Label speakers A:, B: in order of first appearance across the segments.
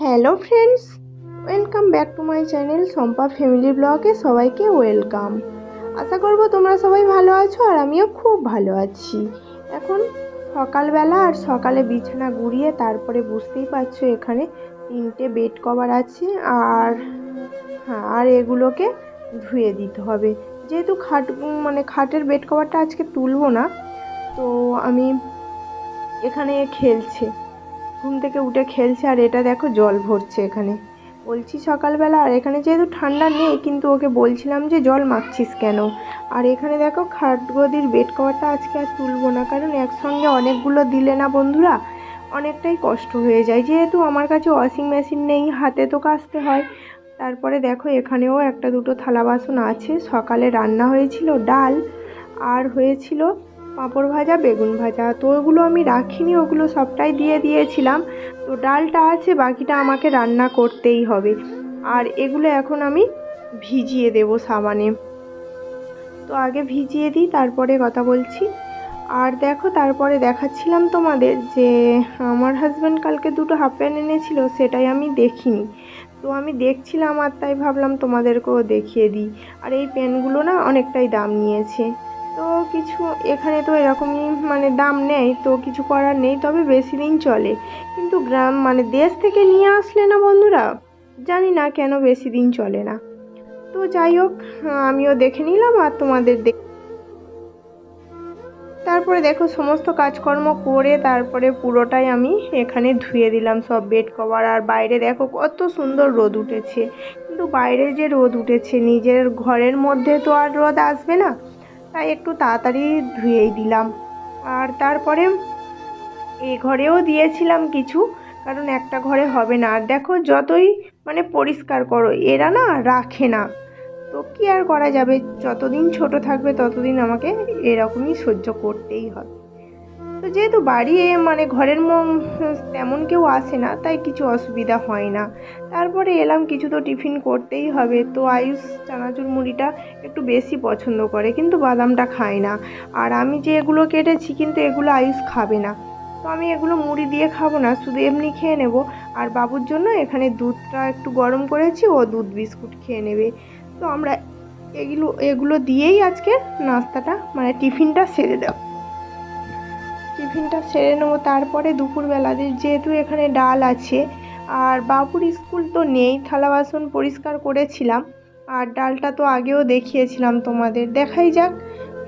A: Hello friends, welcome back to my channel Shampa family ব্লগে সবাইকে welcome. আশা করব তোমরা সবাই ভালো আছো আর আমিও খুব ভালো আছি। এখন সকালবেলা আর সকালে বিছানা গুড়িয়ে তারপরে বুঝতেই পারছো এখানে 3টে বেড কভার আছে আর হ্যাঁ আর এগুলোকে ধুয়ে দিতে হবে। যেহেতু খাটের বেড কভারটা আজকে তুলবো না, তো আমি এখানে খেলছে ঘুম থেকে উঠে খেলছে আর এটা দেখো জল ভরছে এখানে। বলছি সকালবেলা, আর এখানে যেহেতু ঠান্ডা নেই কিন্তু ওকে বলছিলাম যে জল মাখছিস কেন। আর এখানে দেখো খাট গদির বেড কভারটা আজকে আর তুলবো না, কারণ একসঙ্গে অনেকগুলো দিলে না বন্ধুরা অনেকটাই কষ্ট হয়ে যায়। যেহেতু আমার কাছে ওয়াশিং মেশিন নেই, হাতে তো কাচতে হয়। তারপরে দেখো এখানেও একটা দুটো থালা বাসন আছে। সকালে রান্না হয়েছিল ডাল আর হয়েছিল পাঁপড় ভাজা, বেগুন ভাজা, তো ওগুলো আমি রাখিনি, ওগুলো সবটাই দিয়ে দিয়েছিলাম। তো ডালটা আছে, বাকিটা আমাকে রান্না করতেই হবে। আর এগুলো এখন আমি ভিজিয়ে দেবো সাবানে। তো আগে ভিজিয়ে দিই তারপরে কথা বলছি। আর দেখো তারপরে দেখাচ্ছিলাম তোমাদের যে আমার হাজব্যান্ড কালকে দুটো হাফ প্যান্ট এনেছিল, সেটাই আমি দেখিনি। তো আমি দেখছিলাম আর তাই ভাবলাম তোমাদেরকেও দেখিয়ে দিই। আর এই প্যান্টগুলো না অনেকটাই দাম নিয়েছে। তো কিছু এখানে তো এরকমই দাম নেয়, তো কিছু করার নেই, তবে বেশি দিন চলে। কিন্তু গ্রাম দেশ থেকে নিয়ে আসলে না বন্ধুরা, জানি না কেন বেশি দিন চলে না। তো যাই হোক, আমিও দেখে নিলাম আর তোমাদের তারপরে দেখো সমস্ত কাজকর্ম করে তারপরে পুরোটাই আমি এখানে ধুয়ে দিলাম সব বেড কভার। আর বাইরে দেখো কত সুন্দর রোদ উঠেছে, কিন্তু বাইরে যে রোদ উঠেছে নিজের ঘরের মধ্যে তো আর রোদ আসবে না, তাই একটু তাড়াতাড়ি ধুয়েই দিলাম। আর তারপরে এই ঘরেও দিয়েছিলাম কিছু, কারণ একটা ঘরে হবে না। আর দেখো যতই পরিষ্কার করো এরা না রাখে না, তো কি আর করা যাবে, যতদিন ছোট থাকবে ততদিন আমাকে এরকমই সহ্য করতেই হবে। তো যেহেতু বাড়ি ঘরের তেমন কেউ আসে না, তাই কিছু অসুবিধা হয় না। তারপরে এলাম, কিছু তো টিফিন করতেই হবে। তো আয়ুষ চানাচুর মুড়িটা একটু বেশি পছন্দ করে, কিন্তু বাদামটা খায় না। আর আমি যে এগুলো কেটেছি কিন্তু এগুলো আয়ুষ খাবে না, তো আমি এগুলো মুড়ি দিয়ে খাবো না, শুধু এমনি খেয়ে নেব। আর বাবুর জন্য এখানে দুধটা একটু গরম করেছি, ও দুধ বিস্কুট খেয়ে নেবে। তো আমরা এগুলো দিয়েই আজকে নাস্তাটা টিফিনটা সেরে নেবো। তারপরে দুপুরবেলা যেহেতু এখানে ডাল আছে আর বাবুর স্কুল তো নেই, থালা বাসন পরিষ্কার করেছিলাম। আর ডালটা তো আগেও দেখিয়েছিলাম তোমাদের, দেখাই যাক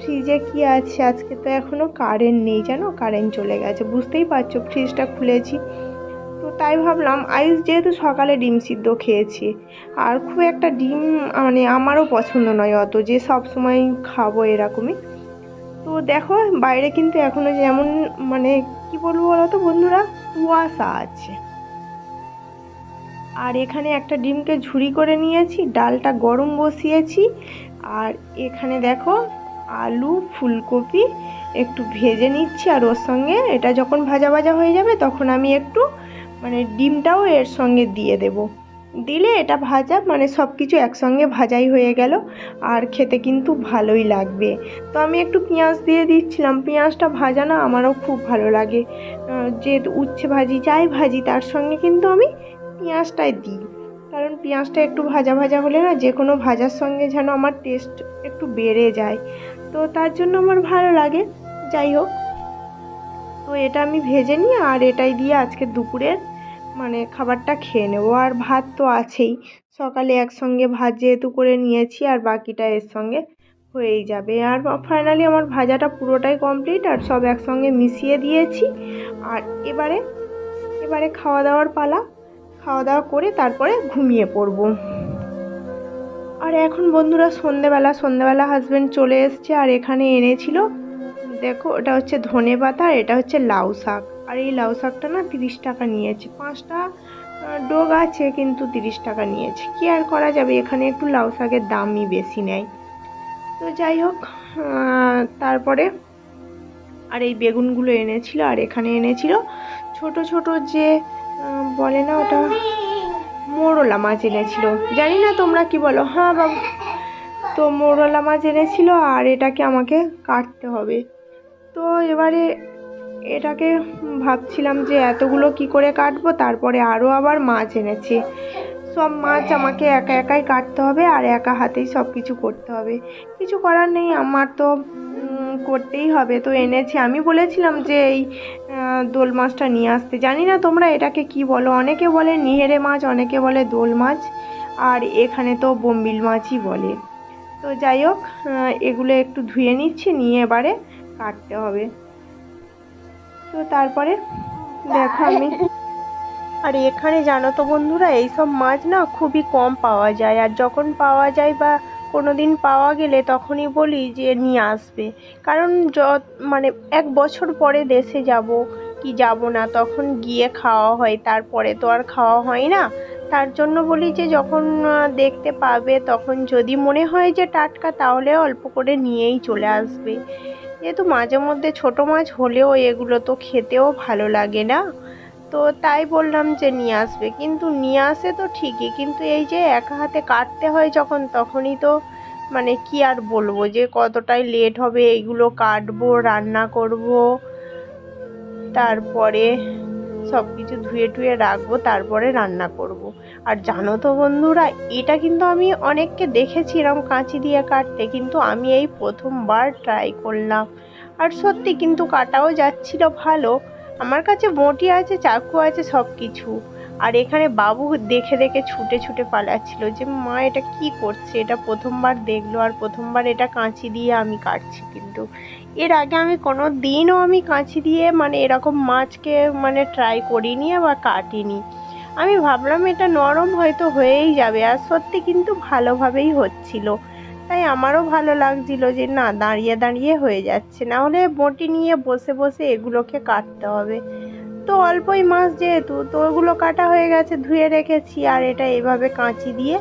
A: ফ্রিজে কি আছে। আজকে তো এখনও কারেন্ট নেই, জানো, কারেন্ট চলে গেছে, বুঝতেই পারছো ফ্রিজটা খুলেছি। তো তাই ভাবলাম, আইস যেহেতু সকালে ডিম সিদ্ধ খেয়েছি আর খুব একটা ডিম আমারও পছন্দ নয় অত যে সব সময় খাবো এরকমই। তো দেখো বাইরে কিন্তু এখনো যেমন কি বলবো বলো তো বন্ধুরা, কুয়াশা আছে। আর এখানে একটা ডিমকে ঝুরি করে নিয়েছি, ডালটা গরম বসিয়েছি। আর এখানে দেখো আলু ফুলকপি একটু ভেজে নিচ্ছি, আর ওর সঙ্গে এটা যখন ভাজা ভাজা হয়ে যাবে তখন আমি একটু ডিমটাও এর সঙ্গে দিয়ে দেব। দিলে এটা ভাজা সব কিছু একসঙ্গে ভাজাই হয়ে গেল, আর খেতে কিন্তু ভালোই লাগবে। তো আমি একটু পেঁয়াজ দিয়ে দিচ্ছিলাম, পেঁয়াজটা ভাজা না আমারও খুব ভালো লাগে। যেহেতু উচ্ছে ভাজি যাই ভাজি তার সঙ্গে কিন্তু আমি পেঁয়াজটাই দিই, কারণ পেঁয়াজটা একটু ভাজা ভাজা হলে না যে কোনো ভাজার সঙ্গে যেন আমার টেস্ট একটু বেড়ে যায়, তো তার জন্য আমার ভালো লাগে। যাই হোক, তো এটা আমি ভেজে নিই আর এটাই দিয়ে আজকে দুপুরের খাবারটা খেয়ে নেবো। আর ভাত তো আছেই, সকালে একসঙ্গে ভাত যেহেতু করে নিয়েছি আর বাকিটা এর সঙ্গে হয়েই যাবে। আর ফাইনালি আমার ভাজাটা পুরোটাই কমপ্লিট আর সব একসঙ্গে মিশিয়ে দিয়েছি। আর এবারে খাওয়া দাওয়ার পালা, খাওয়া দাওয়া করে তারপরে ঘুমিয়ে পড়বো। আর এখন বন্ধুরা সন্ধেবেলা হাজব্যান্ড চলে এসছে আর এখানে এনেছিল, দেখো ওটা হচ্ছে ধনেপাতা আর এটা হচ্ছে লাউ শাক। আর এই লাউ শাকটা না 30 টাকা নিয়েছে, 5টা ডোগ আছে কিন্তু 30 টাকা নিয়েছে, কি আর করা যাবে, এখানে একটু লাউ শাকের দামই বেশি নেয়। তো যাই হোক, তারপরে আর এই বেগুনগুলো এনেছিল, আর এখানে এনেছিল ছোট ছোট যে বলে না ওটা মোরলা মাছ এনেছিল, জানি না তোমরা কি বলো। হ্যাঁ বাবু, তো মোরলা মাছ এনেছিল আর এটাকে আমাকে কাটতে হবে। তো এবারে এটাকে ভাবছিলাম যে এতগুলো কি করে কাটবো, তারপরে আরও আবার মাছ এনেছে। সব মাছ আমাকে একা একাই কাটতে হবে আর একা হাতেই সব কিছু করতে হবে। কিছু করার নেই, আমার তো করতেই হবে। তো এনেছি, আমি বলেছিলাম যে এই দোল মাছটা নিয়ে আসতে। জানি না তোমরা এটাকে কি বলো, অনেকে বলে নিহেরে মাছ, অনেকে বলে দোল মাছ, আর এখানে তো বোম্বিল মাছই বলে। তো যাই হোক, এগুলো একটু ধুয়ে নিচ্ছি, নিয়ে এবারে কাটতে হবে। তো তারপরে দেখো আমি, আর এখানে জানো তো বন্ধুরা, এইসব মাছ না খুবই কম পাওয়া যায়, আর যখন পাওয়া যায় বা কোনো দিন পাওয়া গেলে তখনই বলি যে নিয়ে আসবে। কারণ মানে 1 বছর পরে দেশে যাব কি যাব না, তখন গিয়ে খাওয়া হয়, তারপরে তো আর খাওয়া হয় না। তার জন্য বলি যে যখন দেখতে পাবে, তখন যদি মনে হয় যে টাটকা, তাহলে অল্প করে নিয়েই চলে আসবে। যেহেতু মাঝে মধ্যে ছোট মাছ হলেও এগুলো তো খেতেও ভালো লাগে না, তো তাই বললাম যে নিয়ে আসবে। কিন্তু নিয়ে আসে তো ঠিকই, কিন্তু এই যে একা হাতে কাটতে হয় যখন, তখনই তো মানে কি আর বলবো যে কতটাই লেট হবে। এইগুলো কাটবো, রান্না করব, তারপরে সব কিছু ধুয়ে টুয়ে রাখবো, তারপরে রান্না করব। আর জানো তো বন্ধুরা, এটা কিন্তু আমি অনেককে দেখেছি এরকম কাঁচি দিয়ে কাটতে, কিন্তু আমি এই প্রথমবার ট্রাই করলাম। আর সত্যি কিন্তু কাটাও যাচ্ছিল ভালো। আমার কাছে বঁটি আছে, চাকু আছে, সব কিছু। আর এখানে বাবু দেখে দেখে ছুটে ছুটে পালাচ্ছিল যে মা এটা কি করছে, এটা প্রথমবার দেখলো, আর প্রথমবার এটা কাঁচি দিয়ে আমি কাটছি। কিন্তু এর আগে আমি কোনো দিনও আমি কাঁচি দিয়ে মানে এরকম মাছকে মানে ট্রাই করিনি বা কাটিনি। আমি ভাবলাম এটা নরম হয়তো হয়েই যাবে, আর সত্যি কিন্তু ভালোভাবেই হচ্ছিল। তাই আমারও ভালো লাগছিল যে না, দাঁড়িয়ে দাঁড়িয়ে হয়ে যাচ্ছে, না হলে বঁটি নিয়ে বসে বসে এগুলোকে কাটতে হবে। তো অল্পই মাছ যেহেতু, তো ওগুলো কাটা হয়ে গেছে, ধুয়ে রেখেছি। আর এটা এভাবে কাঁচি দিয়ে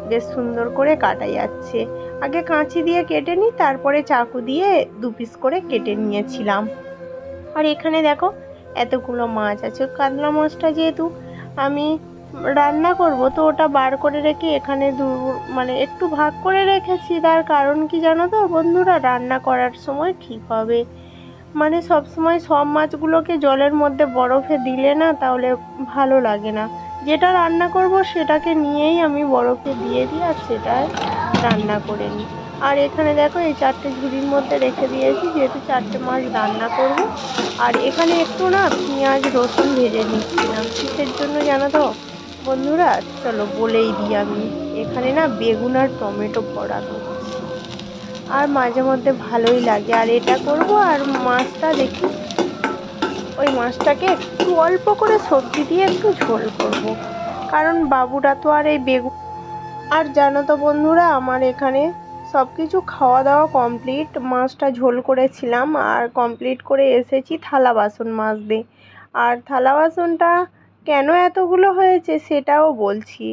A: বেশ সুন্দর করে কাটা যাচ্ছে। আগে কাঁচি দিয়ে কেটে নিই, তারপরে চাকু দিয়ে 2 পিস করে কেটে নিয়েছিলাম। আর এখানে দেখো এতগুলো মাছ আছে। কাতলা মাছটা যেহেতু আমি রান্না করব, তো ওটা বার করে রেখে এখানে মানে একটু ভাগ করে রেখেছি। তার কারণ কি জানো তো বন্ধুরা, রান্না করার সময় ঠিক হবে। মানে সব সময় সব মাছগুলোকে জলের মধ্যে বরফে দিলে না, তাহলে ভালো লাগে না। যেটা রান্না করব সেটাকে নিয়েই আমি বরফে দিয়ে দিই, আর সেটাই রান্না করে নিই। আর এখানে দেখো এই 4টে ঝুড়ির মধ্যে রেখে দিয়েছি, যেহেতু 4টে মাছ রান্না করব। আর এখানে একটু না পেঁয়াজ রসুন ভেজে নিচ্ছিলাম। কিসের জন্য জানো তো বন্ধুরা, চলো বলেই দিই আমি। এখানে না বেগুন আর টমেটো ভরা করছি, আর মাঝে মধ্যে ভালোই লাগে। আর এটা করব, আর মাছটা দেখি ওই মাছটাকে একটু অল্প করে সবজি দিয়ে একটু ঝোল করব, কারণ বাবুরা তো আর এই বেগুন। আর জানো তো বন্ধুরা, আমার এখানে সব কিছু খাওয়া দাওয়া কমপ্লিট। মাছটা ঝোল করেছিলাম আর কমপ্লিট করে এসেছি থালা বাসন মাজতে। আর থালা বাসনটা কেন এতগুলো হয়েছে সেটাও বলছি।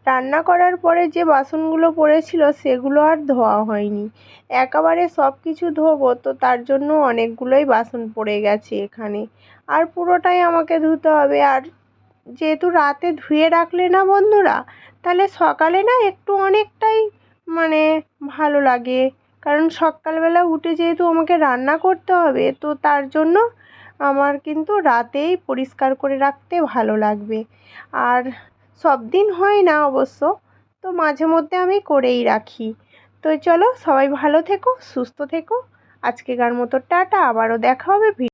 A: রান্না করার পরে যে বাসনগুলো পড়েছিল সেগুলো আর ধোয়া হয়নি। একেবারে সব কিছু ধোবো, তো তার জন্য অনেকগুলোই বাসন পড়ে গেছে এখানে, আর পুরোটাই আমাকে ধুতে হবে। আর যেহেতু রাতে ধুয়ে রাখলে না বন্ধুরা, তাহলে সকালে না একটু অনেকটাই মানে ভালো লাগে। কারণ সকালবেলা উঠে যেহেতু আমাকে রান্না করতে হবে, তো তার জন্য আমার কিন্তু রাতেই পরিষ্কার করে রাখতে ভালো লাগবে। আর সব দিন হয় না অবশ্য, তো মাঝে মধ্যে আমি করেই রাখি। তো চলো সবাই ভালো থেকো, সুস্থ থেকো। আজকেকার মতো টাটা, আবারও দেখা হবে।